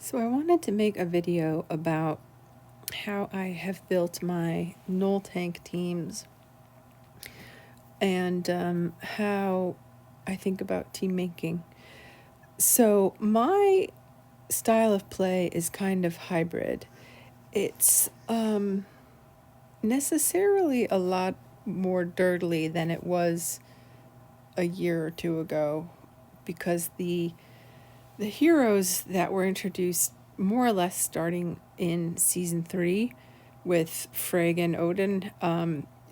So I wanted to make a video about how I have built my Null Tank teams and how I think about team making. So my style of play is kind of hybrid. It's necessarily a lot more dirtly than it was a year or two ago, because the heroes that were introduced more or less starting in season 3 with Frigg and Odin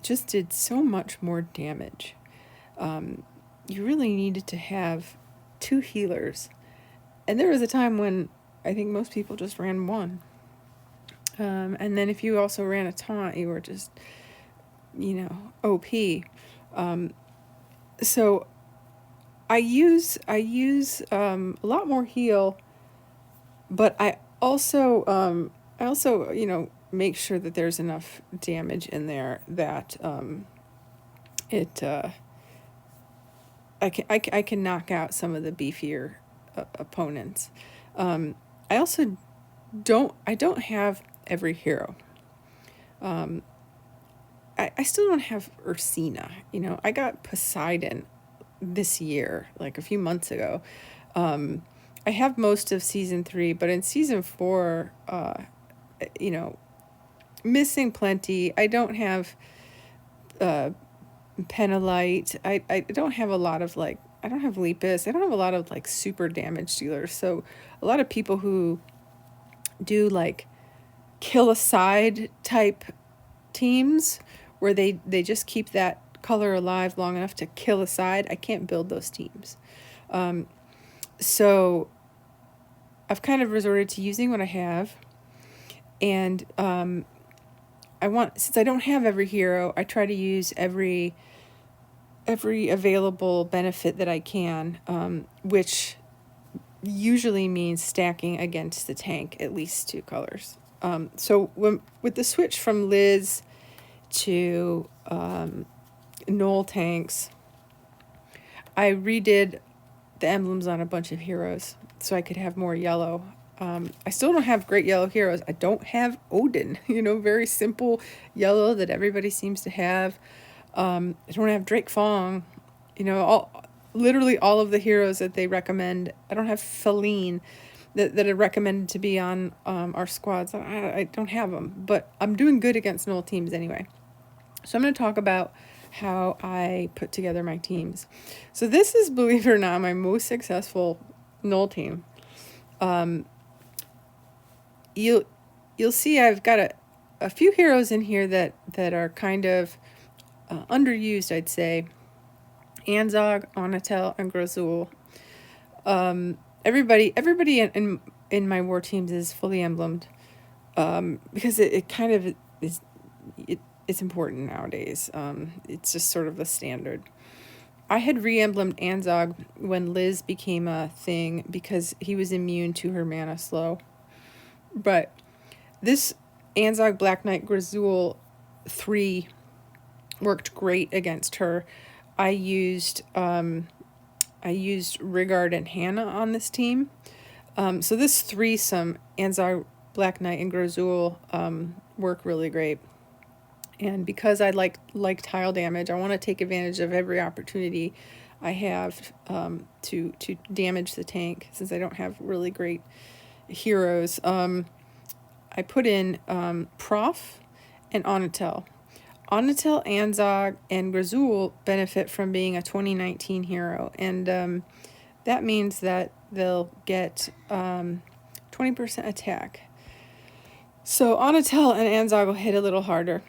just did so much more damage. You really needed to have 2 healers. And there was a time when I think most people just ran one. And then if you also ran a taunt, you were just, OP. So I use a lot more heal, but I also make sure that there's enough damage in there that it I can knock out some of the beefier opponents. I also don't have every hero. I still don't have Ursina. I got Poseidon this year, like a few months ago. I have most of season 3, but in season 4, missing plenty. I don't have Penalite. I don't have a lot of I don't have Lepus. I don't have a lot of super damage dealers. So a lot of people who do kill a side type teams where they just keep that color alive long enough to kill a side, I can't build those teams. So I've kind of resorted to using what I have, and since I don't have every hero, I try to use every available benefit that I can, which usually means stacking against the tank at least 2 colors. So with the switch from Liz to Null tanks, I redid the emblems on a bunch of heroes so I could have more yellow. I still don't have great yellow heroes. I don't have Odin, very simple yellow that everybody seems to have. I don't have Drake Fong, literally all of the heroes that they recommend. I don't have Feline that are recommended to be on our squads. I don't have them, but I'm doing good against Null teams anyway. So I'm going to talk about how I put together my teams. So this is, believe it or not, my most successful Null team. You'll see I've got a few heroes in here that are kind of underused, I'd say. Anzog, Onatel, and Grazul. Everybody in my war teams is fully emblemed, because it kind of is. It's important nowadays. It's just sort of the standard. I had re-emblemed Anzog when Liz became a thing because he was immune to her mana slow. But this Anzog Black Knight Grazul 3 worked great against her. I used Rigard and Hannah on this team. So this threesome, Anzog, Black Knight, and Grazul, work really great. And because I like tile damage, I want to take advantage of every opportunity I have to damage the tank, since I don't have really great heroes. I put in Prof and Onatel. Onatel, Anzog, and Grazul benefit from being a 2019 hero, and that means that they'll get 20% attack. So Onatel and Anzog will hit a little harder.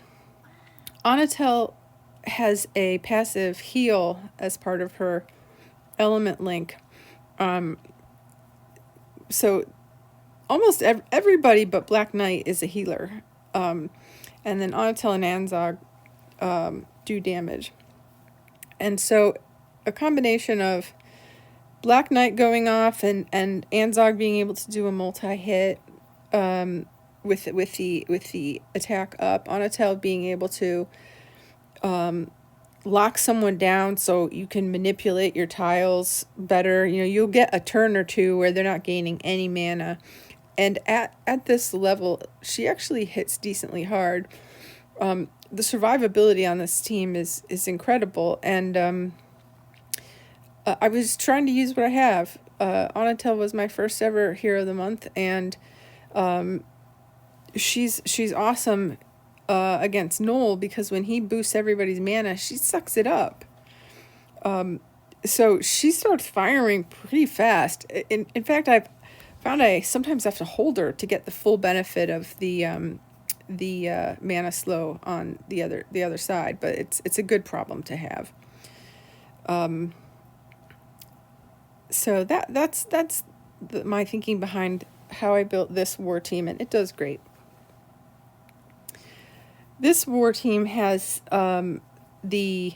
Onatel has a passive heal as part of her element link. So almost everybody but Black Knight is a healer. And then Onatel and Anzog do damage. And so a combination of Black Knight going off and Anzog being able to do a multi-hit with the attack up, Onatel being able to lock someone down so you can manipulate your tiles better. You'll get a turn or two where they're not gaining any mana, And at this level, she actually hits decently hard. The survivability on this team is incredible, and I was trying to use what I have. Onatel was my first ever Hero of the Month, and she's awesome against Noel, because when he boosts everybody's mana, she sucks it up. So she starts firing pretty fast. In fact, I've found I sometimes have to hold her to get the full benefit of the mana slow on the other side, but it's a good problem to have. So that's my thinking behind how I built this war team, and it does great. This war team has the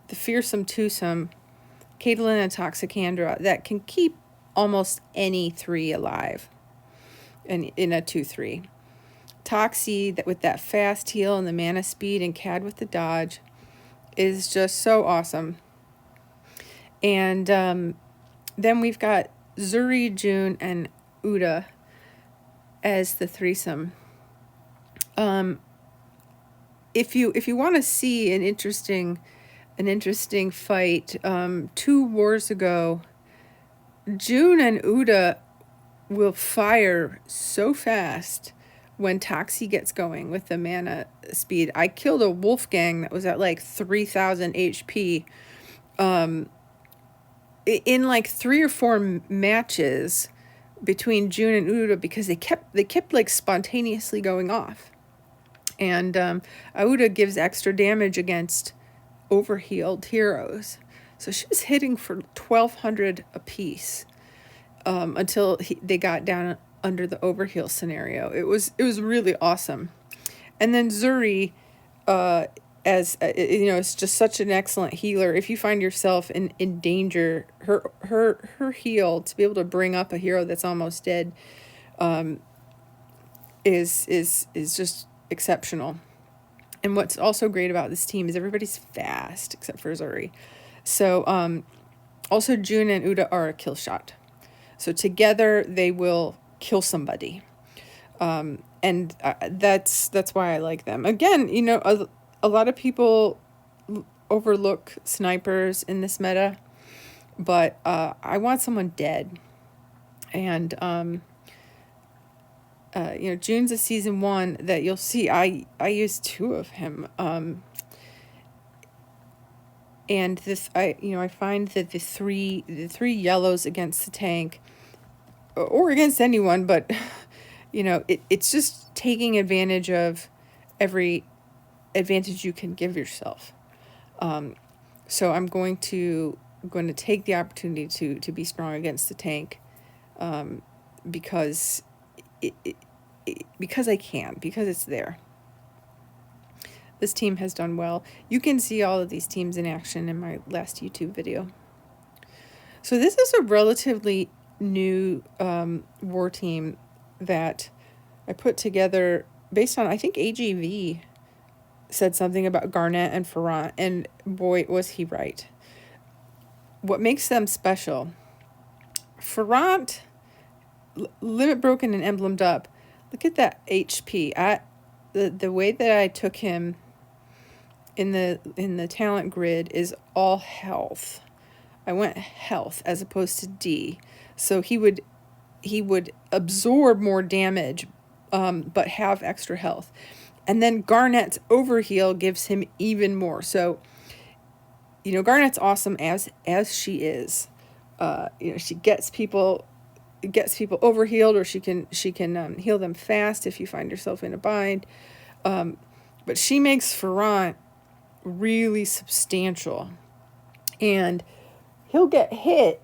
fearsome twosome, Caitlyn and Toxicandra, that can keep almost any 3 alive in a 2/3. Toxie, that with that fast heal and the mana speed, and Cad with the dodge, is just so awesome. And then we've got Zuri, June, and Uda as the threesome. If you want to see an interesting fight, 2 wars ago, June and Uda will fire so fast when Toxie gets going with the mana speed. I killed a Wolfgang that was at like 3,000 HP in like 3 or 4 matches between June and Uda, because they kept like spontaneously going off. And Uda gives extra damage against overhealed heroes. So she was hitting for 1,200 apiece until they got down under the overheal scenario. It was really awesome. And then Zuri, as it's just such an excellent healer. If you find yourself in danger, her heal to be able to bring up a hero that's almost dead is just exceptional. And what's also great about this team is everybody's fast except for Zuri. So also June and Uda are a kill shot. So together they will kill somebody. And that's why I like them. Again, a lot of people overlook snipers in this meta, but I want someone dead. And June's a season 1 that you'll see. I used 2 of him. And this, I find that the three yellows against the tank, or against anyone, but it's just taking advantage of every advantage you can give yourself. So I'm going to take the opportunity to be strong against the tank, because I can, because it's there. This team has done well. You can see all of these teams in action in my last YouTube video. So this is a relatively new war team that I put together based on, I think AGV said something about Garnet and Ferrant, and boy, was he right. What makes them special? Ferrant, limit broken and emblemed up. Look at that HP. The way that I took him in the talent grid is all health. I went health as opposed to D. So he would absorb more damage, but have extra health. And then Garnet's overheal gives him even more. So, Garnet's awesome as she is. She gets people overhealed, or she can heal them fast if you find yourself in a bind. But she makes Ferrant really substantial, and he'll get hit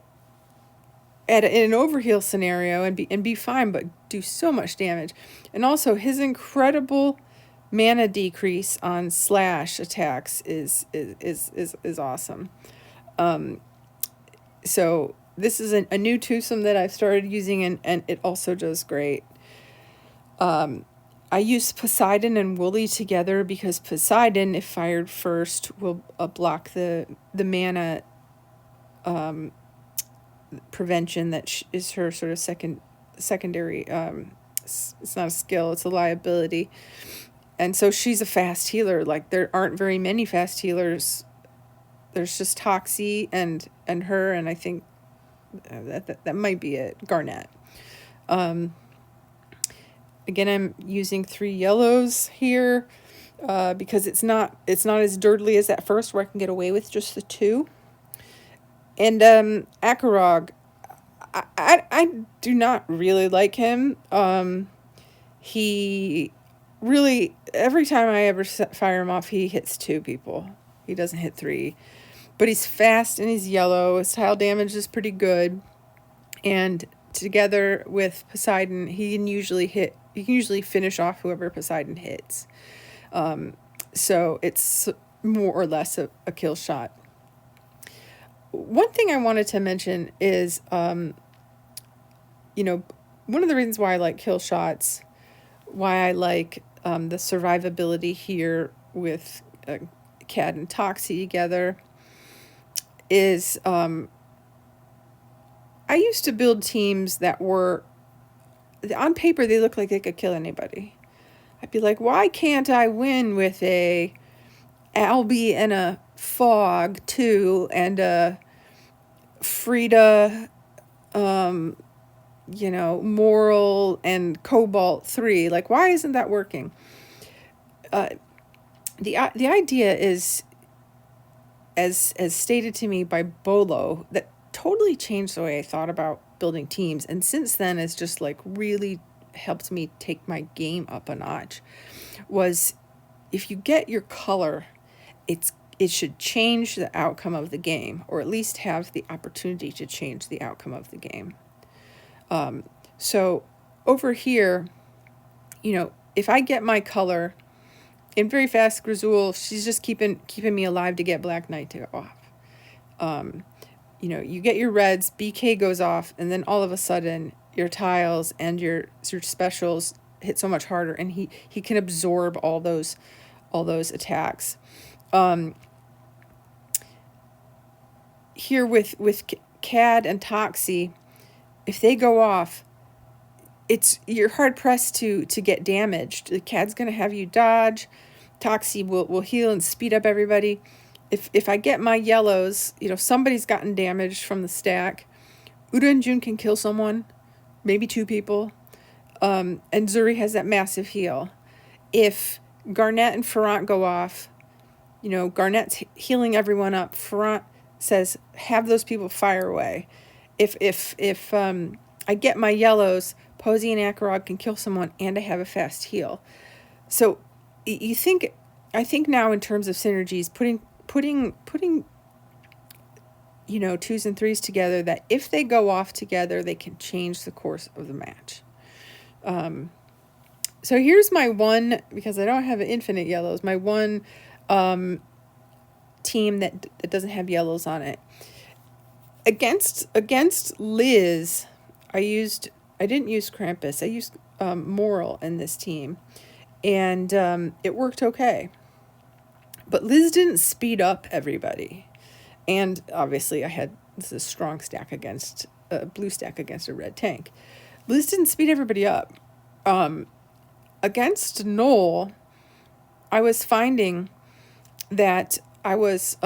in an overheal scenario and be fine, but do so much damage. And also his incredible mana decrease on slash attacks is awesome. So this is a new twosome that I've started using, and it also does great. I use Poseidon and Wooly together because Poseidon, if fired first, will block the mana prevention that is her sort of second secondary. It's not a skill; it's a liability. And so she's a fast healer. Like there aren't very many fast healers. There's just Toxie and her, and I think that might be it. Garnet. Again, I'm using 3 yellows here because it's not as dirtly as that first, where I can get away with just the 2. And Akarog, I do not really like him. He really, every time I ever fire him off, he hits 2 people. He doesn't hit 3. But he's fast and he's yellow. His tile damage is pretty good. And together with Poseidon, he can usually finish off whoever Poseidon hits. So it's more or less a kill shot. One thing I wanted to mention is, one of the reasons why I like kill shots, why I like the survivability here with Cad and Toxie together, is I used to build teams that were, on paper, they look like they could kill anybody. I'd be like, why can't I win with a Albie and a Fog 2 and a Frida, Moral and Cobalt 3? Like, why isn't that working? The idea is, as stated to me by Bolo, that totally changed the way I thought about building teams, and since then it's just like really helped me take my game up a notch. Was, if you get your color, it should change the outcome of the game, or at least have the opportunity to change the outcome of the game. So over here, if I get my color, in Very Fast Grizul, she's just keeping me alive to get Black Knight to go off. You get your reds, BK goes off, and then all of a sudden your tiles and your specials hit so much harder, and he can absorb all those attacks. Here with Cad and Toxie, if they go off, you're hard pressed to get damaged. The Cad's gonna have you dodge. Toxie will heal and speed up everybody. If I get my yellows, somebody's gotten damaged from the stack. Uda and Jun can kill someone, maybe 2 people. And Zuri has that massive heal. If Garnet and Ferrant go off, Garnet's healing everyone up. Ferrant says, have those people fire away. If I get my yellows, Posey and Akarog can kill someone, and I have a fast heal. So I think now in terms of synergies, putting 2s and 3s together, that if they go off together, they can change the course of the match. So here's my one, because I don't have infinite yellows, my one team that doesn't have yellows on it. Against Liz, I didn't use Krampus. I used Moral in this team, and it worked okay. But Liz didn't speed up everybody, and obviously this is a strong stack against a blue stack against a red tank. Liz didn't speed everybody up. Against Noel, I was finding that I was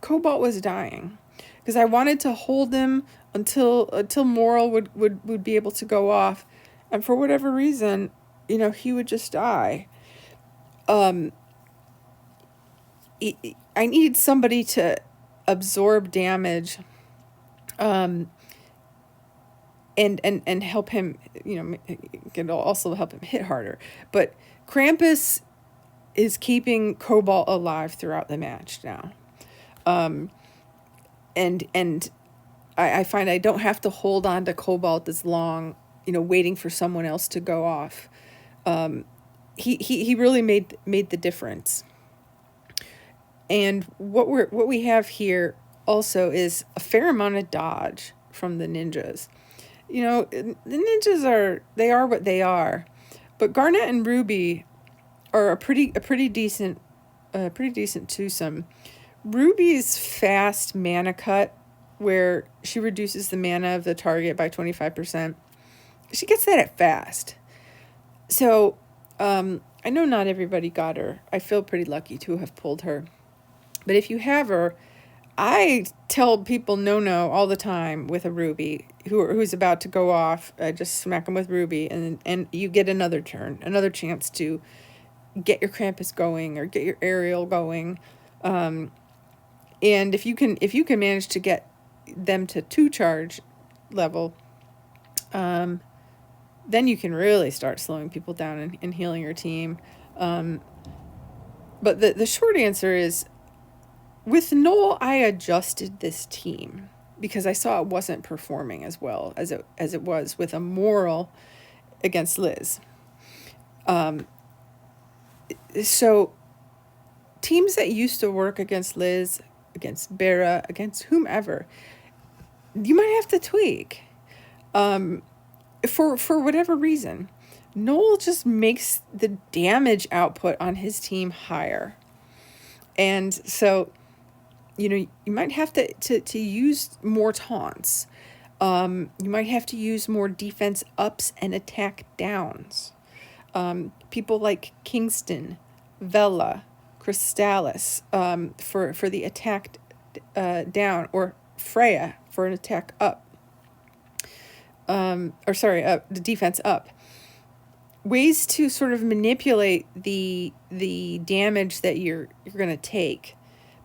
Cobalt was dying, because I wanted to hold him until Moral would be able to go off, and for whatever reason, he would just die. I needed somebody to absorb damage, and help him, can also help him hit harder. But Krampus is keeping Cobalt alive throughout the match now. And I find I don't have to hold on to Cobalt as long, waiting for someone else to go off. He really made the difference. And what we have here also is a fair amount of dodge from the ninjas. The ninjas are what they are, but Garnet and Ruby are a pretty decent twosome. Ruby's fast mana cut where she reduces the mana of the target by 25%. She gets that at fast. So I know not everybody got her. I feel pretty lucky to have pulled her. But if you have her, I tell people no all the time with a Ruby who's about to go off. I just smack them with Ruby, and you get another turn, another chance to get your Krampus going or get your Ariel going. And if you can manage to get them to 2 charge level, then you can really start slowing people down and healing your team. But the short answer is, with Noel, I adjusted this team because I saw it wasn't performing as well as it was with a Moral against Liz. So teams that used to work against Liz, against Bera, against whomever, you might have to tweak. For whatever reason, Noel just makes the damage output on his team higher. And so, you might have to use more taunts. You might have to use more defense ups and attack downs. People like Kingston, Vela, Crystallis for the attack down, or Freya for an attack up. The defense up. Ways to sort of manipulate the damage that you're going to take,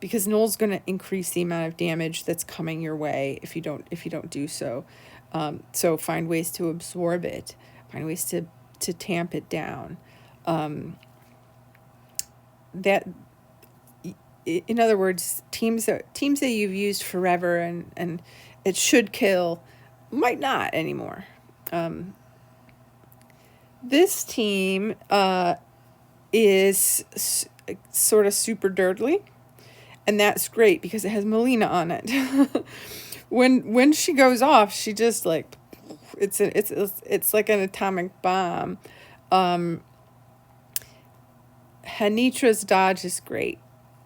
because Noel's going to increase the amount of damage that's coming your way if you don't do so. So find ways to absorb it. Find ways to tamp it down. That, in other words, teams that you've used forever and it should kill might not anymore. This team is sort of super dirtly, and that's great because it has Melina on it. When she goes off, she just like it's like an atomic bomb. Hanitra's dodge is great.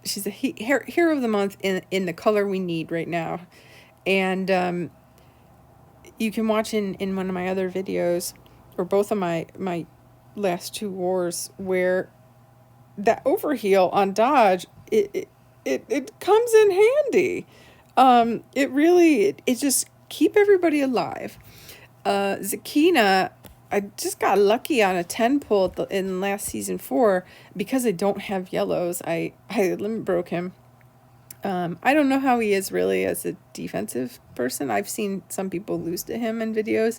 She's a hero of the month in the color we need right now, and you can watch in one of my other videos, or both of my last 2 wars, where that overheal on dodge, it comes in handy. It just keep everybody alive. Zakina, I just got lucky on a 10 pull in last season 4 because I don't have yellows. I limit broke him. I don't know how he is really as a defensive person. I've seen some people lose to him in videos,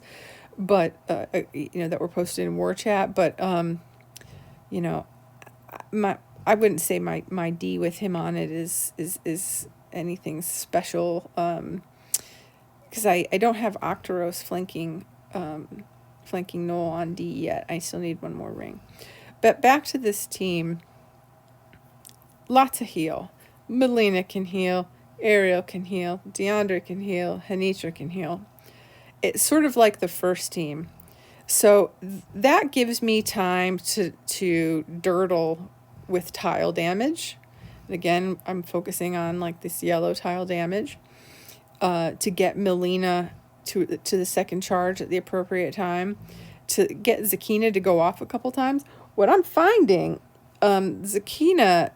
but that were posted in War Chat. But I wouldn't say my D with him on it is anything special. Because I don't have Octoros flanking Noel on D yet. I still need 1 more ring. But back to this team. Lots of heal. Melina can heal. Ariel can heal. Deandra can heal. Hanitra can heal. It's sort of like the first team. So that gives me time to dirtle with tile damage. And again, I'm focusing on like this yellow tile damage. To get Melina to the second charge at the appropriate time, to get Zakina to go off a couple times. What I'm finding, Zakina,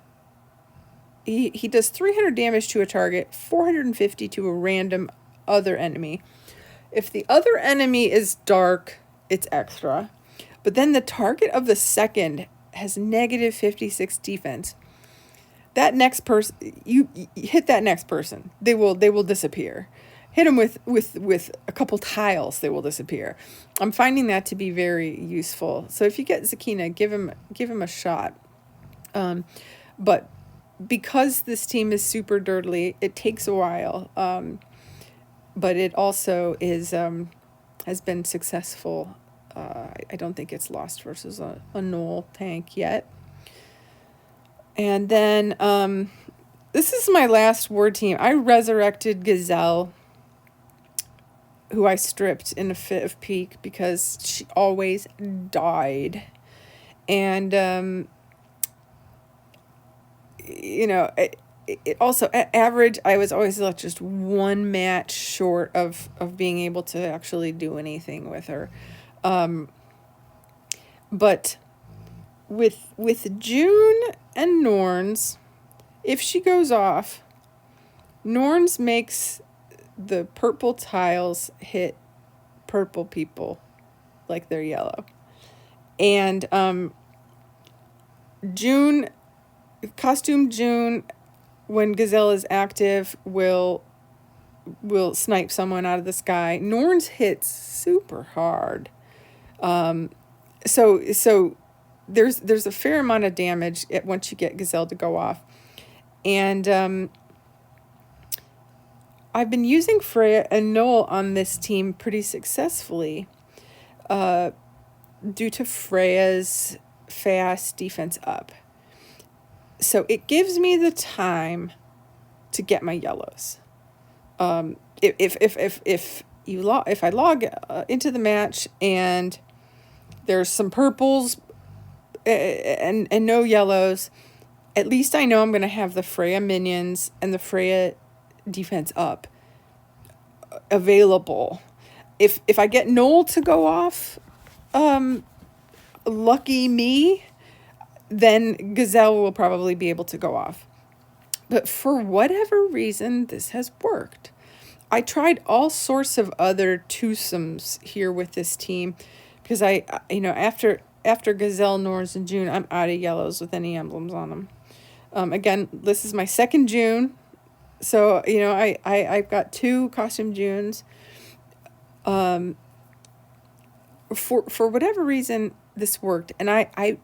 he does 300 damage to a target, 450 to a random other enemy. If the other enemy is dark, it's extra. But then the target of the second has negative 56 defense. That next person, you hit that next person, they will disappear. Hit them with a couple tiles, they will disappear. I'm finding that to be very useful. So if you get Zakina, give him a shot. But because this team is super dirtly, it takes a while. But it also has been successful. I don't think it's lost versus a Noel tank yet. And then this is my last war team. I resurrected Gazelle, who I stripped in a fit of pique because she always died. And, it also average, I was always like just one match short of being able to actually do anything with her. But with June and Norns, if she goes off, Norns makes the purple tiles hit purple people like they're yellow. And June, costume June, when Gazelle is active, will snipe someone out of the sky. Norns hits super hard. So there's a fair amount of damage once you get Gazelle to go off. And I've been using Freya and Noel on this team pretty successfully due to Freya's fast defense up. So it gives me the time to get my yellows. If I log into the match and there's some purples and no yellows, at least I know I'm going to have the Freya minions and the Freya defense up available. If I get Noel to go off, lucky me, then Gazelle will probably be able to go off. But for whatever reason, this has worked. I tried all sorts of other twosomes here with this team because after Gazelle, Norns, and June, I'm out of yellows with any emblems on them. Again, this is my second June. So, I've got 2 costume Junes. For whatever reason, this worked. And I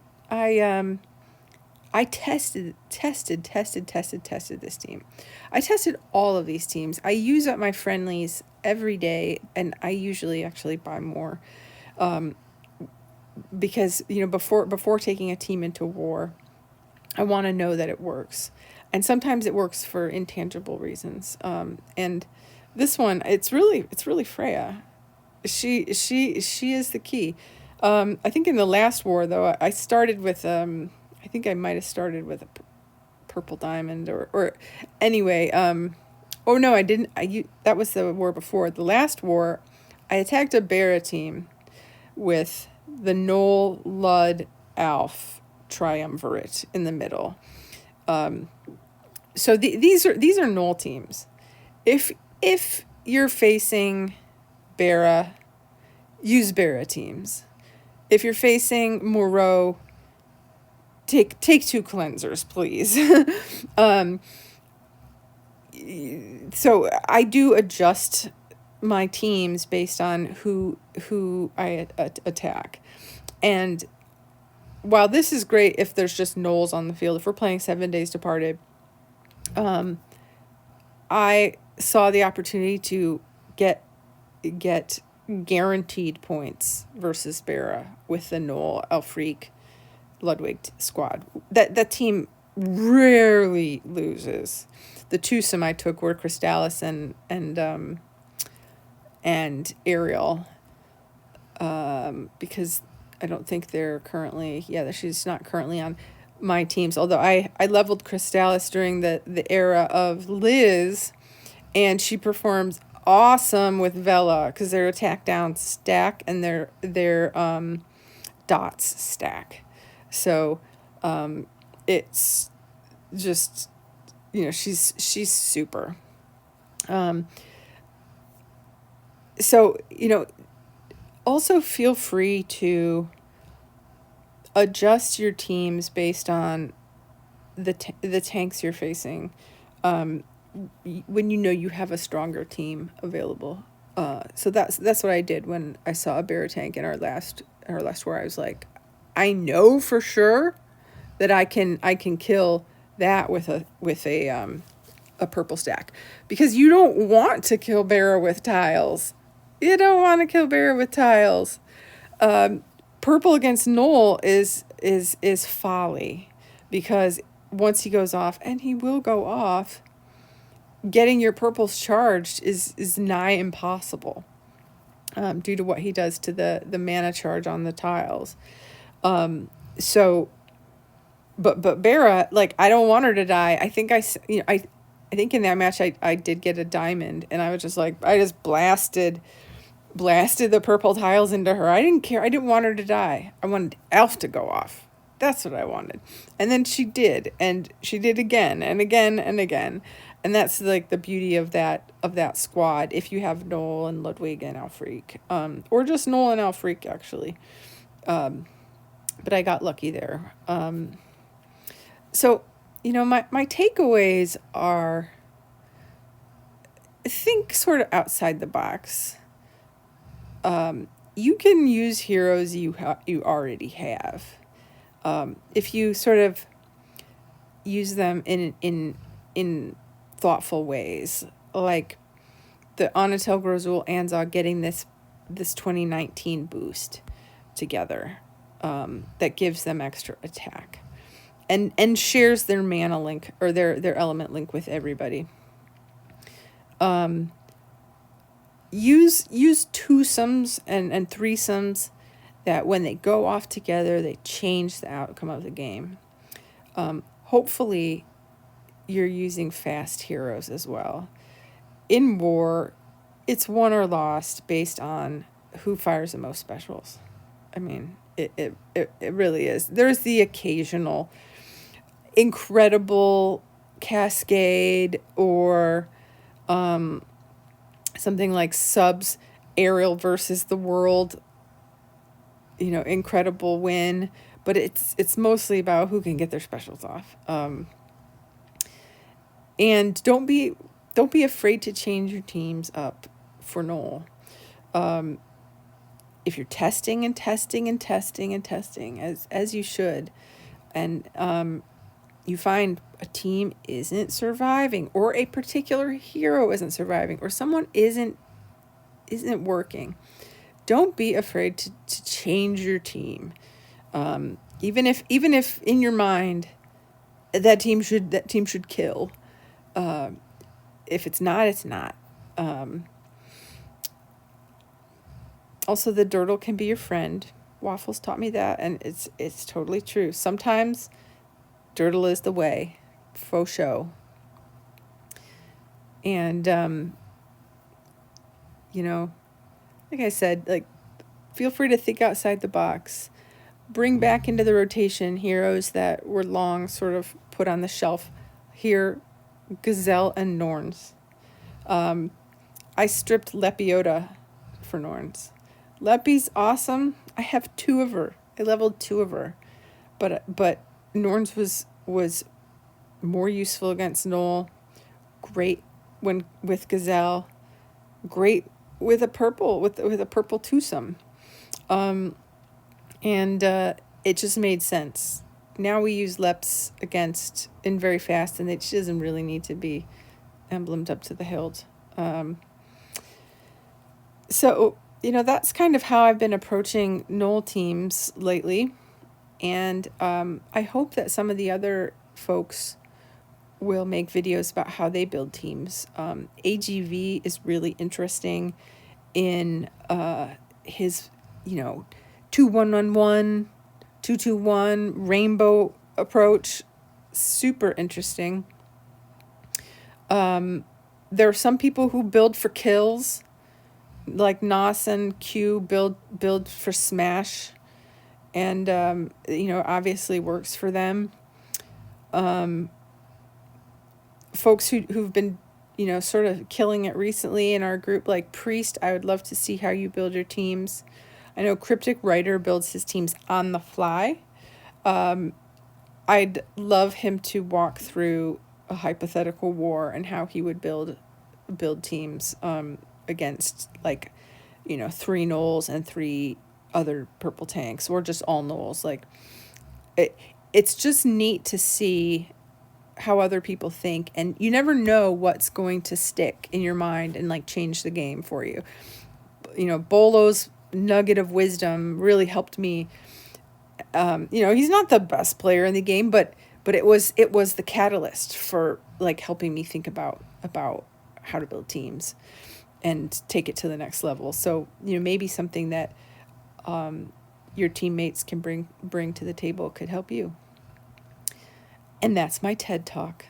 tested this team. I tested all of these teams. I use up my friendlies every day, and I usually actually buy more. Because, before taking a team into war, I want to know that it works. And sometimes it works for intangible reasons. And this one, it's really Freya. She is the key. I think in the last war, though, I started with, I think I might have started with a purple diamond or anyway. Oh no, I didn't. That was the war before. The last war, I attacked a Bera team with the Noel, Lud, Alf triumvirate in the middle. So these are Noel teams. If you're facing Bera, use Bera teams. If you're facing Moreau, take 2 cleansers, please. So I do adjust my teams based on who I attack. And while this is great if there's just Noels on the field, if we're playing 7 Days Departed, I saw the opportunity to get guaranteed points versus Bera with the Noel, Elfric, Ludwig squad. That team rarely loses. The twosome I took were Crystallis and Ariel, because I don't think they're currently, she's not currently on my teams. Although I leveled Crystallis during the era of Liz, and she performs awesome with Vela because their attack down stack and their dots stack. So it's just, she's super. So, also feel free to adjust your teams based on the tanks you're facing. When you have a stronger team available. So that's what I did when I saw a Bera tank in our last war. I was like, I know for sure that I can kill that with a purple stack, because you don't want to kill Bera with tiles. You don't want to kill Bera with tiles. Purple against Noel is folly, because once he goes off, and he will go off, getting your purples charged is nigh impossible, due to what he does to the mana charge on the tiles. So but Bera, like, I don't want her to die. I think I think in that match I did get a diamond, and I was just like, I just blasted the purple tiles into her. I didn't care. I didn't want her to die. I wanted Elf to go off. That's what I wanted. And then she did, and she did again and again and again. And that's like the beauty of that squad. If you have Noel and Ludwig and Alfreak, or just Noel and Alfreak actually, but I got lucky there. So, my takeaways are, think sort of outside the box. You can use heroes you already have. If you sort of use them in thoughtful ways, like the Anatel, Grozul, Anzog getting this 2019 boost together, that gives them extra attack, and shares their mana link or their element link with everybody. Use twosomes and threesomes that when they go off together, they change the outcome of the game. Hopefully, you're using fast heroes as well. In war, it's won or lost based on who fires the most specials. I mean, it really is. There's the occasional incredible cascade or something like Sub's Aerial versus the World, incredible win, but it's mostly about who can get their specials off. And don't be afraid to change your teams up for Noel. If you're testing and testing and testing and testing, as you should, and you find a team isn't surviving, or a particular hero isn't surviving, or someone isn't working, don't be afraid to change your team. Even if in your mind that team should kill. If it's not, it's not. Also, the Dirtle can be your friend. Waffles taught me that, and it's totally true. Sometimes Dirtle is the way, faux show. And like I said, like, feel free to think outside the box. Bring back into the rotation heroes that were long sort of put on the shelf. Here, Gazelle and Norns. I stripped Lepiota for Norns. Lepi's awesome. I have 2 of her. I leveled 2 of her. But Norns was more useful against Noel. Great when with Gazelle. Great with a purple with a purple twosome. And it just made sense. Now we use Leps against in very fast, and it doesn't really need to be emblemed up to the hilt. So, that's kind of how I've been approaching Noel teams lately. And I hope that some of the other folks will make videos about how they build teams. AGV is really interesting in his, 2-1-1-1, 2-2-1 rainbow approach. Super interesting. There are some people who build for kills, like Nos and Q build for smash, and obviously works for them. Folks who've been sort of killing it recently in our group, like Priest, I would love to see how you build your teams. I know Cryptic Writer builds his teams on the fly. I'd love him to walk through a hypothetical war and how he would build teams against, like, 3 Noels and 3 other purple tanks, or just all Noels. Like, it's just neat to see how other people think, and you never know what's going to stick in your mind and, like, change the game for you. Bolo's nugget of wisdom really helped me. He's not the best player in the game, but it was the catalyst for, like, helping me think about how to build teams and take it to the next level. So, maybe something that your teammates can bring to the table could help you. And that's my TED Talk.